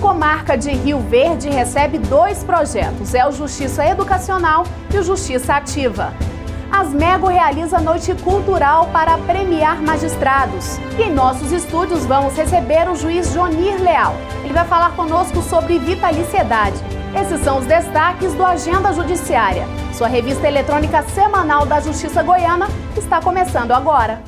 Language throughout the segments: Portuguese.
comarca de Rio Verde recebe 2 projetos, é o Justiça Educacional e o Justiça Ativa. Asmego realiza noite cultural para premiar magistrados. E em nossos estúdios vamos receber o juiz Jonir Leal. Ele vai falar conosco sobre vitaliciedade. Esses são os destaques do Agenda Judiciária. Sua revista eletrônica semanal da Justiça Goiana está começando agora.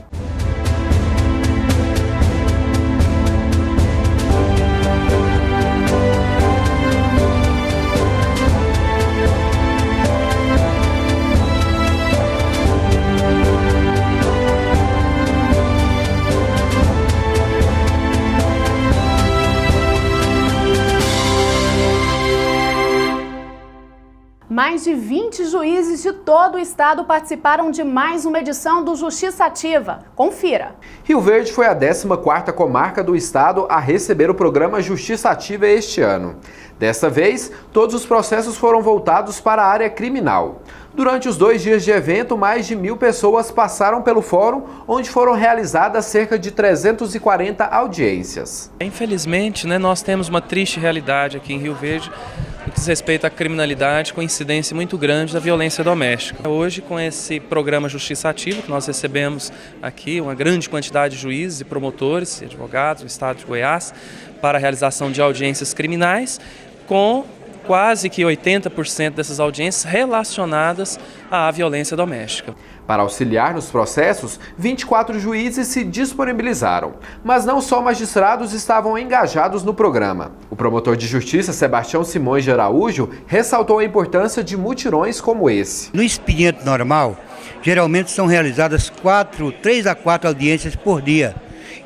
Mais de 20 juízes de todo o estado participaram de mais uma edição do Justiça Ativa. Confira. Rio Verde foi a 14ª comarca do estado a receber o programa Justiça Ativa este ano. Desta vez, todos os processos foram voltados para a área criminal. Durante os 2 dias de evento, mais de 1.000 pessoas passaram pelo fórum, onde foram realizadas cerca de 340 audiências. Infelizmente, nós temos uma triste realidade aqui em Rio Verde, no que diz respeito à criminalidade, com incidência muito grande da violência doméstica. Hoje, com esse programa Justiça Ativa, que nós recebemos aqui uma grande quantidade de juízes e promotores e advogados do estado de Goiás para a realização de audiências criminais, com quase que 80% dessas audiências relacionadas à violência doméstica. Para auxiliar nos processos, 24 juízes se disponibilizaram. Mas não só magistrados estavam engajados no programa. O promotor de justiça, Sebastião Simões de Araújo, ressaltou a importância de mutirões como esse. No expediente normal, geralmente são realizadas 3 a 4 audiências por dia.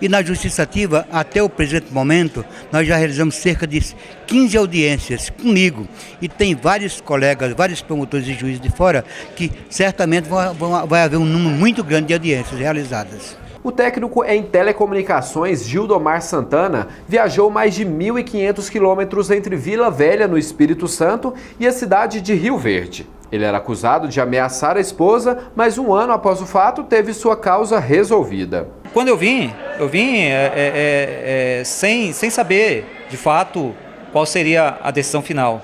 E na Justiça Ativa, até o presente momento, nós já realizamos cerca de 15 audiências comigo. E tem vários colegas, vários promotores e juízes de fora, que certamente vai haver um número muito grande de audiências realizadas. O técnico em telecomunicações, Gildomar Santana, viajou mais de 1.500 quilômetros entre Vila Velha, no Espírito Santo, e a cidade de Rio Verde. Ele era acusado de ameaçar a esposa, mas 1 ano após o fato, teve sua causa resolvida. Quando eu vim sem saber, de fato, qual seria a decisão final.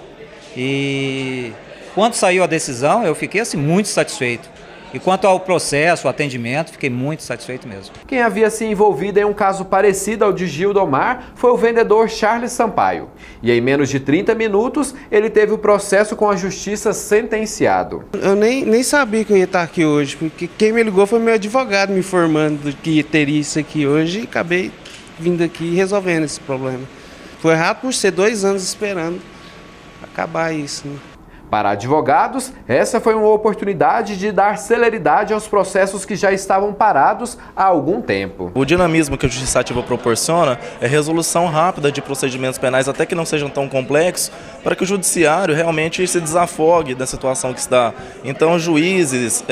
E quando saiu a decisão, eu fiquei muito satisfeito. E quanto ao processo, o atendimento, fiquei muito satisfeito mesmo. Quem havia se envolvido em um caso parecido ao de Gildomar foi o vendedor Charles Sampaio. E em menos de 30 minutos, ele teve o processo com a justiça sentenciado. Eu nem sabia que eu ia estar aqui hoje, porque quem me ligou foi meu advogado me informando que teria isso aqui hoje e acabei vindo aqui resolvendo esse problema. Foi errado por ser 2 anos esperando acabar isso, né? Para advogados, essa foi uma oportunidade de dar celeridade aos processos que já estavam parados há algum tempo. O dinamismo que a Justiça Ativa proporciona é resolução rápida de procedimentos penais, até que não sejam tão complexos, para que o judiciário realmente se desafogue da situação que está. Então, juízes,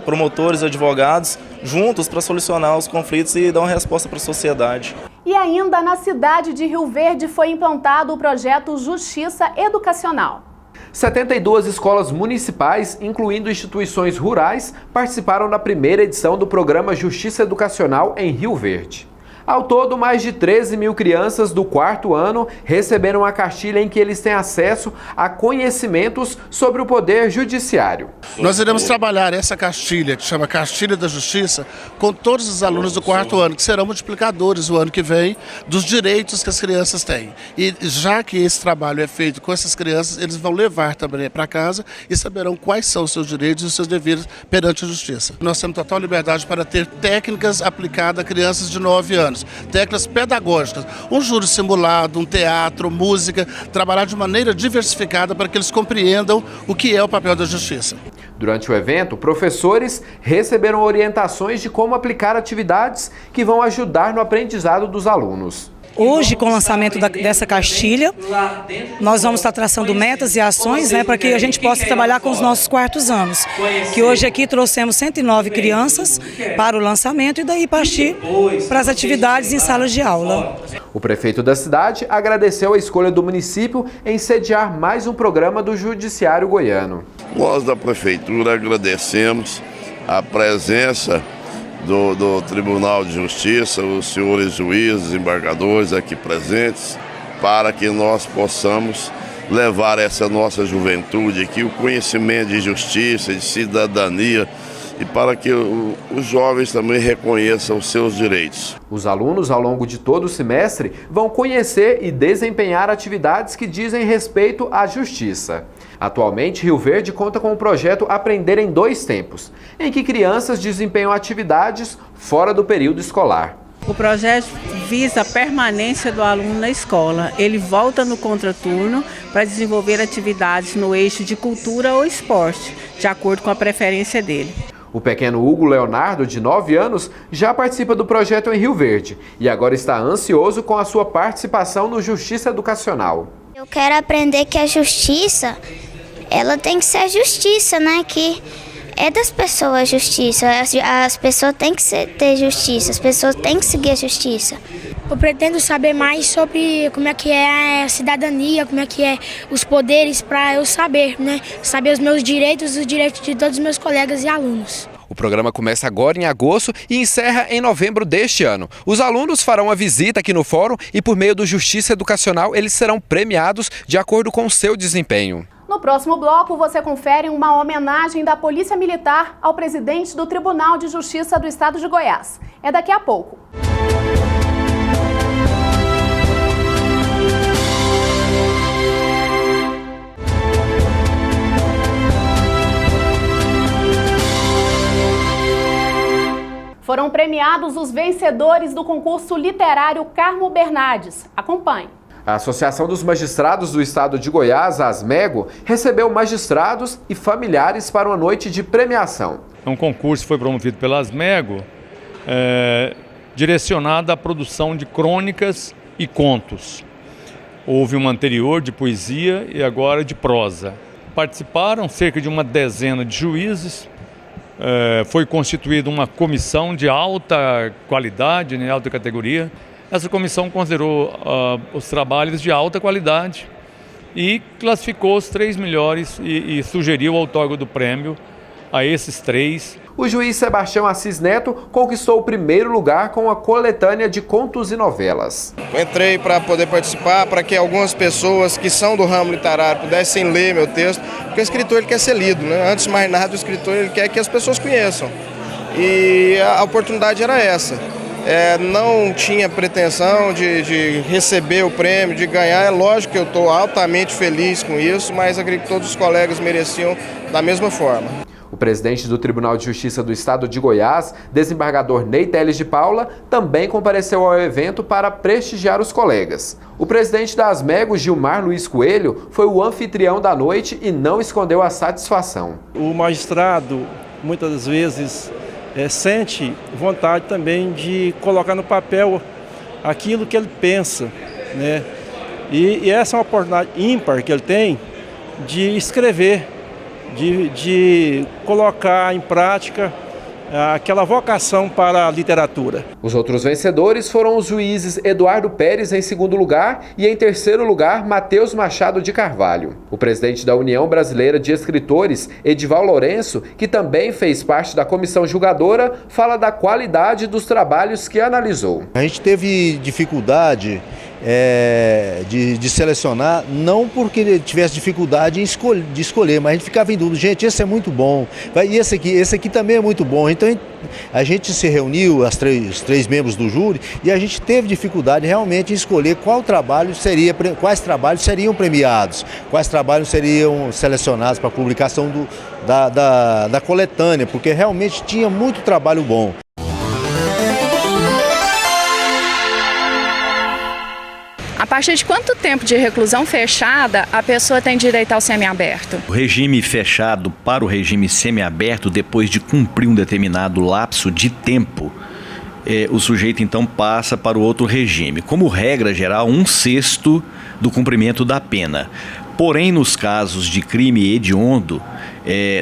promotores e advogados juntos para solucionar os conflitos e dar uma resposta para a sociedade. E ainda na cidade de Rio Verde foi implantado o projeto Justiça Educacional. 72 escolas municipais, incluindo instituições rurais, participaram da primeira edição do programa Justiça Educacional em Rio Verde. Ao todo, mais de 13.000 crianças do 4º ano receberam a cartilha em que eles têm acesso a conhecimentos sobre o poder judiciário. Nós iremos trabalhar essa cartilha, que chama Cartilha da Justiça, com todos os alunos do 4º ano, que serão multiplicadores o ano que vem dos direitos que as crianças têm. E já que esse trabalho é feito com essas crianças, eles vão levar também para casa e saberão quais são os seus direitos e os seus deveres perante a justiça. Nós temos total liberdade para ter técnicas aplicadas a crianças de 9 anos. Técnicas pedagógicas, um júri simulado, um teatro, música, trabalhar de maneira diversificada para que eles compreendam o que é o papel da justiça. Durante o evento, professores receberam orientações de como aplicar atividades que vão ajudar no aprendizado dos alunos. Hoje, com o lançamento dessa cartilha, nós vamos estar traçando metas e ações, para que a gente possa trabalhar com os nossos 4º anos. Que hoje aqui trouxemos 109 crianças para o lançamento e daí partir para as atividades em salas de aula. O prefeito da cidade agradeceu a escolha do município em sediar mais um programa do Judiciário Goiano. Nós da Prefeitura agradecemos a presença do Tribunal de Justiça, os senhores juízes, embargadores aqui presentes, para que nós possamos levar essa nossa juventude aqui, o conhecimento de justiça, de cidadania, e para que os jovens também reconheçam os seus direitos. Os alunos, ao longo de todo o semestre, vão conhecer e desempenhar atividades que dizem respeito à justiça. Atualmente, Rio Verde conta com o projeto Aprender em 2 Tempos, em que crianças desempenham atividades fora do período escolar. O projeto visa a permanência do aluno na escola. Ele volta no contraturno para desenvolver atividades no eixo de cultura ou esporte, de acordo com a preferência dele. O pequeno Hugo Leonardo, de 9 anos, já participa do projeto em Rio Verde e agora está ansioso com a sua participação no Justiça Educacional. Eu quero aprender que a justiça, ela tem que ser justiça, né? Que é das pessoas a justiça. As pessoas têm que ter justiça, as pessoas têm que seguir a justiça. Eu pretendo saber mais sobre como é que é a cidadania, como é que é os poderes, para eu saber, né? Saber os meus direitos e os direitos de todos os meus colegas e alunos. O programa começa agora em agosto e encerra em novembro deste ano. Os alunos farão uma visita aqui no fórum e, por meio do Justiça Educacional, eles serão premiados de acordo com o seu desempenho. No próximo bloco, você confere uma homenagem da Polícia Militar ao presidente do Tribunal de Justiça do Estado de Goiás. É daqui a pouco. Foram premiados os vencedores do concurso literário Carmo Bernardes. Acompanhe. A Associação dos Magistrados do Estado de Goiás, a ASMEGO, recebeu magistrados e familiares para uma noite de premiação. Um concurso foi promovido pela ASMEGO, direcionado à produção de crônicas e contos. Houve uma anterior de poesia e agora de prosa. Participaram cerca de uma dezena de juízes. Foi constituída uma comissão de alta qualidade, né, alta categoria. Essa comissão considerou os trabalhos de alta qualidade e classificou os 3 melhores e sugeriu o outorgo do prêmio a esses 3. O juiz Sebastião Assis Neto conquistou o primeiro lugar com a coletânea de contos e novelas. Entrei para poder participar, para que algumas pessoas que são do ramo literário pudessem ler meu texto, porque o escritor ele quer ser lido, né? Antes de mais nada, o escritor ele quer que as pessoas conheçam. E a oportunidade era essa. Não tinha pretensão de receber o prêmio, de ganhar. É lógico que eu estou altamente feliz com isso, mas acredito que todos os colegas mereciam da mesma forma. O presidente do Tribunal de Justiça do Estado de Goiás, desembargador Ney Teles de Paula, também compareceu ao evento para prestigiar os colegas. O presidente da ASMEGO, Gilmar Luiz Coelho, foi o anfitrião da noite e não escondeu a satisfação. O magistrado, muitas das vezes, sente vontade também de colocar no papel aquilo que ele pensa, né? E essa é uma oportunidade ímpar que ele tem de escrever, de colocar em prática aquela vocação para a literatura. Os outros vencedores foram os juízes Eduardo Pérez em segundo lugar e em terceiro lugar Matheus Machado de Carvalho. O presidente da União Brasileira de Escritores, Edival Lourenço, que também fez parte da comissão julgadora, fala da qualidade dos trabalhos que analisou. A gente teve dificuldade de selecionar, não porque tivesse dificuldade de escolher, mas a gente ficava em dúvida, gente, esse é muito bom, e esse aqui também é muito bom. Então a gente se reuniu, os três membros do júri, e a gente teve dificuldade realmente em escolher quais trabalhos seriam premiados, quais trabalhos seriam selecionados para a publicação da coletânea, porque realmente tinha muito trabalho bom. A partir de quanto tempo de reclusão fechada a pessoa tem direito ao semiaberto? O regime fechado para o regime semiaberto, depois de cumprir um determinado lapso de tempo, o sujeito então passa para o outro regime. Como regra geral, 1/6 do cumprimento da pena. Porém, nos casos de crime hediondo,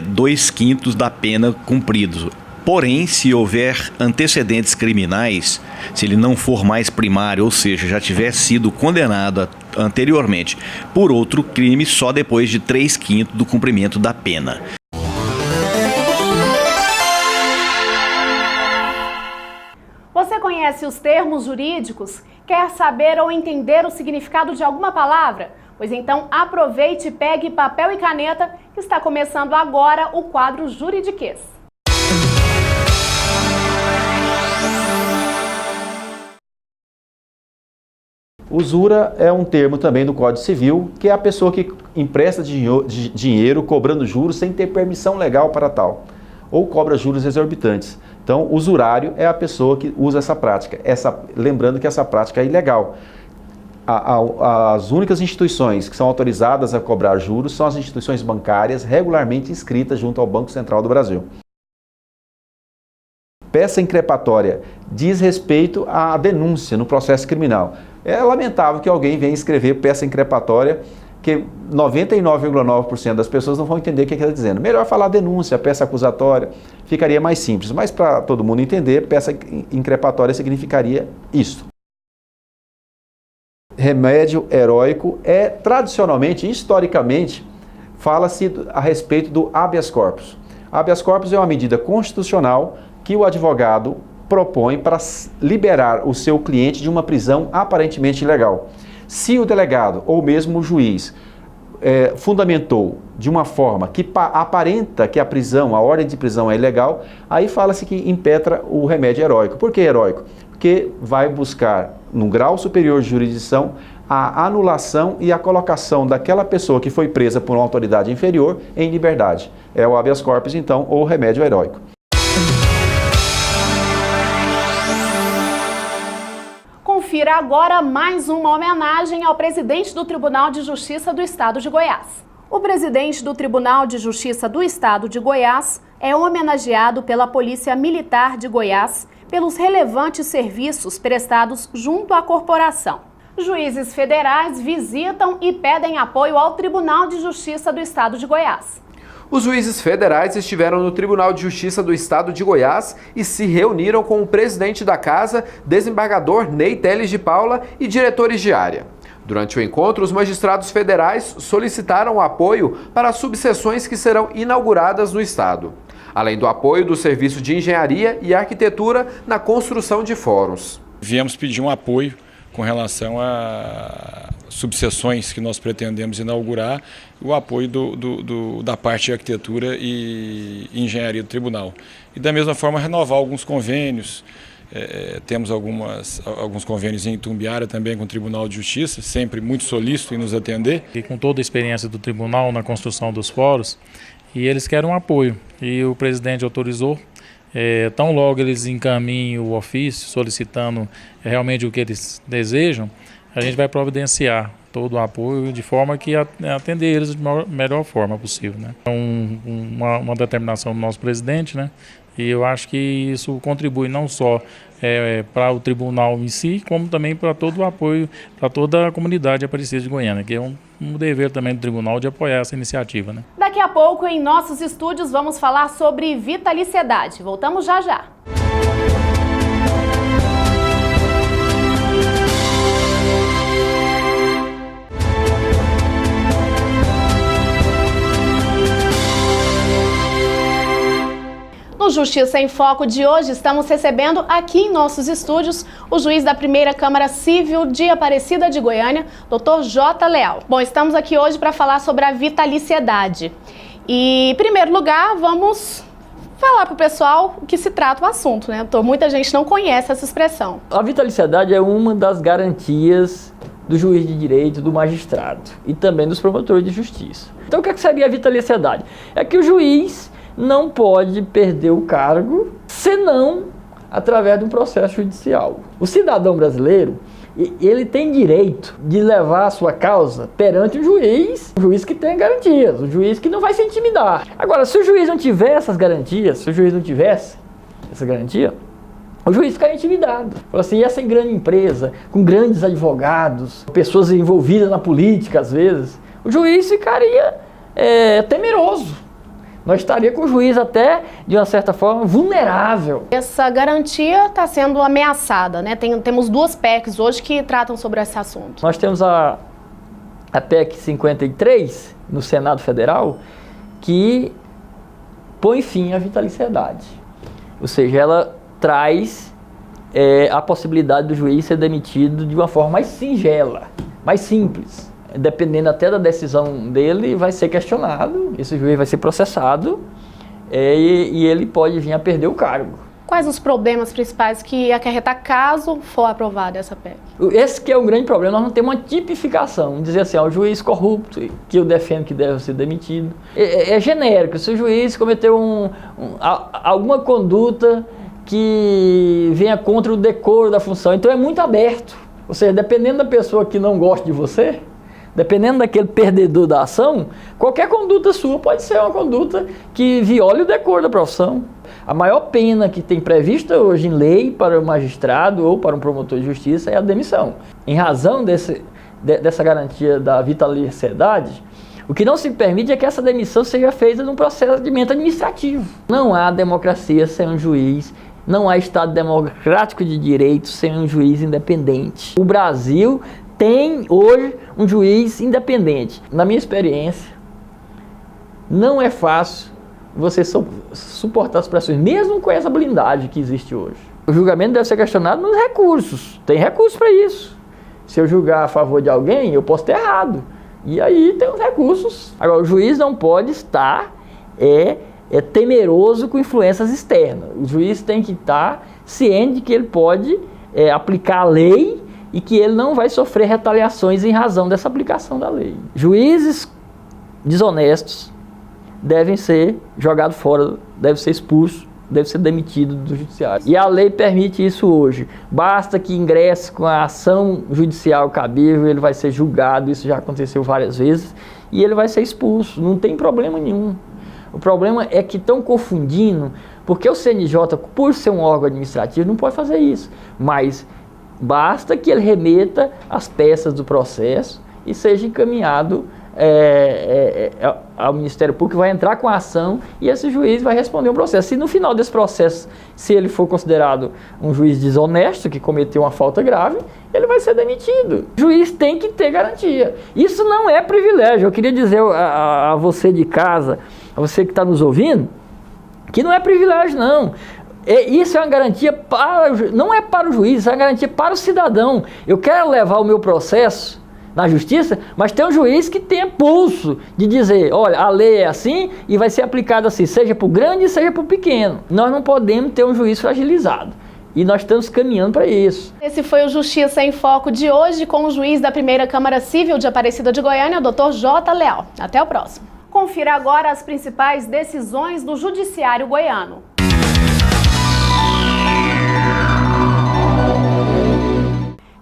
2/5 da pena cumprido. Porém, se houver antecedentes criminais, se ele não for mais primário, ou seja, já tiver sido condenado anteriormente por outro crime, só depois de 3/5 do cumprimento da pena. Você conhece os termos jurídicos? Quer saber ou entender o significado de alguma palavra? Pois então aproveite e pegue papel e caneta, que está começando agora o quadro Juridiquês. Usura é um termo também do Código Civil, que é a pessoa que empresta dinheiro cobrando juros sem ter permissão legal para tal, ou cobra juros exorbitantes. Então, usurário é a pessoa que usa essa prática. Lembrando que essa prática é ilegal. As únicas instituições que são autorizadas a cobrar juros são as instituições bancárias regularmente inscritas junto ao Banco Central do Brasil. Peça increpatória diz respeito à denúncia no processo criminal. É lamentável que alguém venha escrever peça increpatória, que 99,9% das pessoas não vão entender o que ele está dizendo. Melhor falar denúncia, peça acusatória, ficaria mais simples. Mas para todo mundo entender, peça increpatória significaria isso. Remédio heróico é, tradicionalmente, historicamente, fala-se a respeito do habeas corpus. Habeas corpus é uma medida constitucional que o advogado propõe para liberar o seu cliente de uma prisão aparentemente ilegal. Se o delegado ou mesmo o juiz fundamentou de uma forma que aparenta que a prisão, a ordem de prisão é ilegal, aí fala-se que impetra o remédio heróico. Por que heróico? Porque vai buscar, num grau superior de jurisdição, a anulação e a colocação daquela pessoa que foi presa por uma autoridade inferior em liberdade. É o habeas corpus, então, ou remédio heróico. Confira agora mais uma homenagem ao presidente do Tribunal de Justiça do Estado de Goiás. O presidente do Tribunal de Justiça do Estado de Goiás é homenageado pela Polícia Militar de Goiás pelos relevantes serviços prestados junto à corporação. Juízes federais visitam e pedem apoio ao Tribunal de Justiça do Estado de Goiás. Os juízes federais estiveram no Tribunal de Justiça do Estado de Goiás e se reuniram com o presidente da casa, desembargador Ney Teles de Paula, e diretores de área. Durante o encontro, os magistrados federais solicitaram apoio para as subseções que serão inauguradas no estado, além do apoio do Serviço de Engenharia e Arquitetura na construção de fóruns. Viemos pedir um apoio com relação a subseções que nós pretendemos inaugurar, o apoio da parte de arquitetura e engenharia do tribunal. E da mesma forma renovar alguns convênios, temos alguns convênios em Itumbiara também com o Tribunal de Justiça, sempre muito solícito em nos atender. E com toda a experiência do tribunal na construção dos fóruns, e eles querem um apoio, e o presidente autorizou. Tão logo eles encaminhem o ofício solicitando realmente o que eles desejam, a gente vai providenciar todo o apoio de forma que atender eles de melhor forma possível, né? É uma determinação do nosso presidente, né? E eu acho que isso contribui não só para o tribunal em si, como também para todo o apoio, para toda a comunidade Aparecida de Goiânia, que é um dever também do tribunal de apoiar essa iniciativa, né? Daqui a pouco, em nossos estúdios, vamos falar sobre vitaliciedade. Voltamos já já. No Justiça em Foco de hoje, estamos recebendo aqui em nossos estúdios o juiz da Primeira Câmara Civil de Aparecida de Goiânia, Dr. J. Leal. Bom, estamos aqui hoje para falar sobre a vitaliciedade. E, em primeiro lugar, vamos falar para o pessoal o que se trata o assunto, né? Muita gente não conhece essa expressão. A vitaliciedade é uma das garantias do juiz de direito, do magistrado e também dos promotores de justiça. Então, o que seria a vitaliciedade? É que o juiz não pode perder o cargo, senão através de um processo judicial. O cidadão brasileiro, ele tem direito de levar a sua causa perante o juiz que tem garantias, o juiz que não vai se intimidar. Agora, se o juiz não tiver essas garantias, se o juiz não tivesse essa garantia, o juiz ficaria intimidado. Fala assim, essa grande empresa, com grandes advogados, pessoas envolvidas na política às vezes, o juiz ficaria temeroso. Nós estaríamos com o juiz até, de uma certa forma, vulnerável. Essa garantia está sendo ameaçada, né? Temos duas PECs hoje que tratam sobre esse assunto. Nós temos a PEC 53, no Senado Federal, que põe fim à vitaliciedade. Ou seja, ela traz a possibilidade do juiz ser demitido de uma forma mais singela, mais simples. Dependendo até da decisão dele, vai ser questionado, esse juiz vai ser processado e ele pode vir a perder o cargo. Quais os problemas principais que acarretar caso for aprovada essa PEC? Esse que é o grande problema, nós não temos uma tipificação, dizer assim, o juiz corrupto, que eu defendo que deve ser demitido. É genérico, se o juiz cometeu alguma conduta que venha contra o decoro da função, então é muito aberto. Ou seja, dependendo da pessoa que não gosta de você, dependendo daquele perdedor da ação, qualquer conduta sua pode ser uma conduta que viole o decoro da profissão. A maior pena que tem prevista hoje em lei para o magistrado ou para um promotor de justiça é a demissão. Em razão dessa garantia da vitaliciedade, o que não se permite é que essa demissão seja feita num procedimento administrativo. Não há democracia sem um juiz, não há Estado democrático de direito sem um juiz independente. O Brasil tem hoje um juiz independente. Na minha experiência, não é fácil você suportar as pressões, mesmo com essa blindagem que existe hoje. O julgamento deve ser questionado nos recursos. Tem recursos para isso. Se eu julgar a favor de alguém, eu posso ter errado. E aí tem os recursos. Agora, o juiz não pode estar temeroso com influências externas. O juiz tem que estar ciente de que ele pode aplicar a lei e que ele não vai sofrer retaliações em razão dessa aplicação da lei. Juízes desonestos devem ser jogados fora, devem ser expulsos, devem ser demitidos do judiciário. E a lei permite isso hoje. Basta que ingresse com a ação judicial cabível, ele vai ser julgado, isso já aconteceu várias vezes, e ele vai ser expulso, não tem problema nenhum. O problema é que estão confundindo, porque o CNJ, por ser um órgão administrativo, não pode fazer isso, mas basta que ele remeta as peças do processo e seja encaminhado ao Ministério Público, vai entrar com a ação e esse juiz vai responder o processo. Se no final desse processo, se ele for considerado um juiz desonesto, que cometeu uma falta grave, ele vai ser demitido. O juiz tem que ter garantia. Isso não é privilégio. Eu queria dizer a você de casa, a você que está nos ouvindo, que não é privilégio, não. Isso é uma garantia não é para o juiz, é uma garantia para o cidadão. Eu quero levar o meu processo na justiça, mas tem um juiz que tenha pulso de dizer, olha, a lei é assim e vai ser aplicada assim, seja para o grande, seja para o pequeno. Nós não podemos ter um juiz fragilizado. E nós estamos caminhando para isso. Esse foi o Justiça em Foco de hoje com o juiz da Primeira Câmara Civil de Aparecida de Goiânia, Dr. J. Leal. Até o próximo. Confira agora as principais decisões do Judiciário goiano.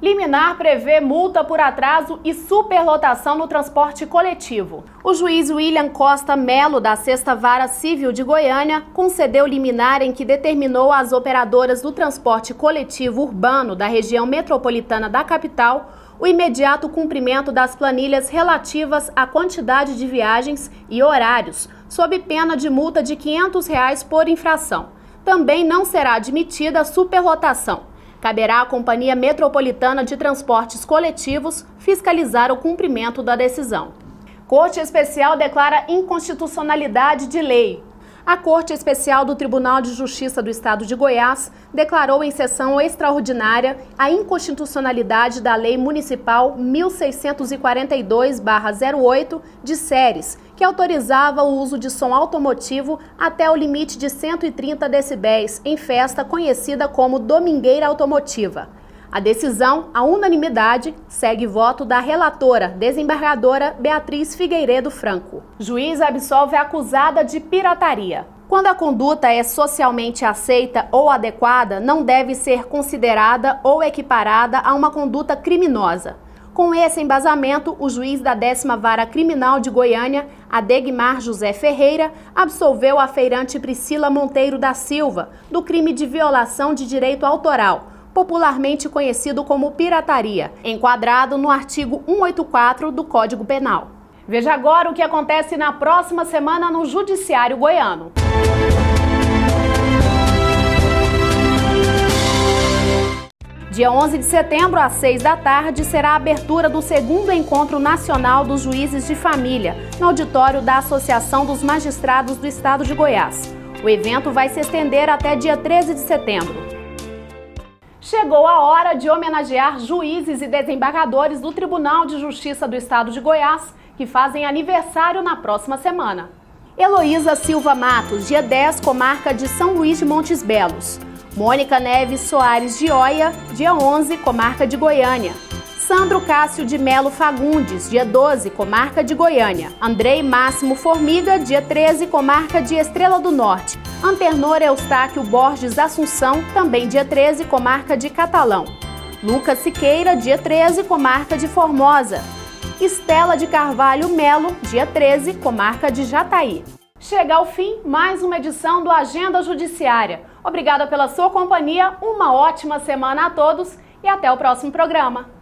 Liminar prevê multa por atraso e superlotação no transporte coletivo. O juiz William Costa Melo, da 6ª Vara Civil de Goiânia, concedeu liminar em que determinou às operadoras do transporte coletivo urbano da região metropolitana da capital o imediato cumprimento das planilhas relativas à quantidade de viagens e horários, sob pena de multa de R$ 500 por infração. Também não será admitida a superlotação. Caberá à Companhia Metropolitana de Transportes Coletivos fiscalizar o cumprimento da decisão. Corte Especial declara inconstitucionalidade de lei. A Corte Especial do Tribunal de Justiça do Estado de Goiás declarou em sessão extraordinária a inconstitucionalidade da Lei Municipal 1642/08 de Ceres, que autorizava o uso de som automotivo até o limite de 130 decibéis em festa conhecida como Domingueira Automotiva. A decisão, à unanimidade, segue voto da relatora, desembargadora Beatriz Figueiredo Franco. Juiz absolve a acusada de pirataria. Quando a conduta é socialmente aceita ou adequada, não deve ser considerada ou equiparada a uma conduta criminosa. Com esse embasamento, o juiz da 10ª Vara Criminal de Goiânia, Adegmar José Ferreira, absolveu a feirante Priscila Monteiro da Silva do crime de violação de direito autoral, popularmente conhecido como pirataria, enquadrado no artigo 184 do Código Penal. Veja agora o que acontece na próxima semana no Judiciário goiano. Dia 11 de setembro, às 6 da tarde, será a abertura do 2º Encontro Nacional dos Juízes de Família, no auditório da Associação dos Magistrados do Estado de Goiás. O evento vai se estender até dia 13 de setembro. Chegou a hora de homenagear juízes e desembargadores do Tribunal de Justiça do Estado de Goiás, que fazem aniversário na próxima semana. Heloísa Silva Matos, dia 10, comarca de São Luís de Montes Belos. Mônica Neves Soares de Oia, dia 11, comarca de Goiânia. Sandro Cássio de Melo Fagundes, dia 12, comarca de Goiânia. Andrei Máximo Formiga, dia 13, comarca de Estrela do Norte. Anternor Eustáquio Borges Assunção, também dia 13, comarca de Catalão. Lucas Siqueira, dia 13, comarca de Formosa. Estela de Carvalho Melo, dia 13, comarca de Jataí. Chega ao fim mais uma edição do Agenda Judiciária. Obrigada pela sua companhia, uma ótima semana a todos e até o próximo programa.